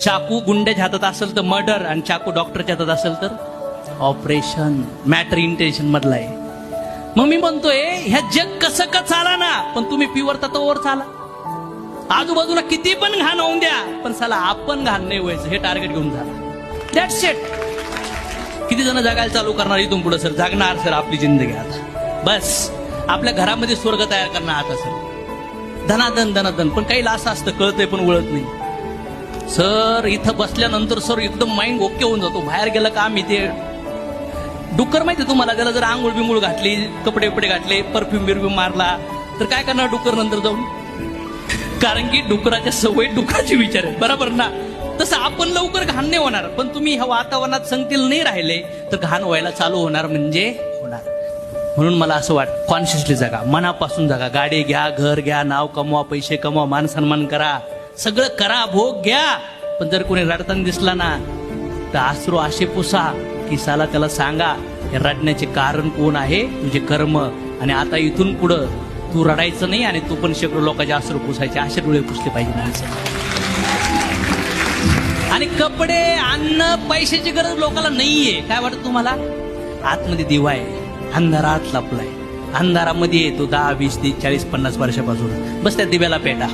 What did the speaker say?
चाकू गुंड्याच्या हातात असेल तर मर्डर, आणि चाकू डॉक्टरच्या हातात असेल तर ऑपरेशन. मॅटर इंटेन्शन मधला आहे. मग मी म्हणतोय ह्या जग कसं का चाला ना, पण तुम्ही प्युअर तत्वावर चाला. आजूबाजूला किती पण घाण होऊन द्या, पण चला आपण घाण नाही व्हायचं हे टार्गेट घेऊन झाला. That's it. किती जण जगायला चालू करणार इथून पुढे? सर जगणार सर आपली जिंदगी आता. बस आपल्या घरामध्ये स्वर्ग तयार करणार आता सर. धनाधन धनाधन. पण काही असं असतं कळतंय पण वळत नाही सर. इथं बसल्यानंतर सर एकदम माइंड ओके होऊन जातो. बाहेर गेलं का आम्ही ते डुक्कर माहिती तुम्हाला, त्याला जर आंघोळ बिंगोळ घातली, कपडे बिपडे घातले, परफ्यूम बिरफ्यूम मारला तर काय करणार डुक्कर नंतर जाऊन? कारण की डुकराच्या सवय डुकराचे विचार आहेत, बरोबर ना? तसं आपण लवकर घाण नाही होणार, पण तुम्ही ह्या वातावरणात संगतीला नाही राहिले तर घाण व्हायला चालू होणार म्हणजे होणार. म्हणून मला असं वाटतं कॉन्शियसली जगा, मनापासून जगा. गाडी घ्या, घर घ्या, नाव कमवा, पैसे कमवा, मान सन्मान करा, सगळं करा, भोग घ्या. पण जर कोणी रडताना दिसला ना तर अश्रू असे पुसा की साला त्याला सांगा हे रडण्याचे कारण कोण आहे, तुझे कर्म. आणि आता इथून पुढं तू रडायचं नाही आणि तू पण शेकडो लोकांचे अश्रू पुसायचे, असे डोळे पुसले पाहिजे माणसं. आणि कपडे, अन्न, पैशाची गरज लोकांना नाहीये. काय वाटतं तुम्हाला? आतमध्ये दिवा आहे, अंधारात लपलाय. अंधारामध्ये येतो 10, 20, 30, 40, 50 वर्षापासून. बस त्या दिव्याला पेटा.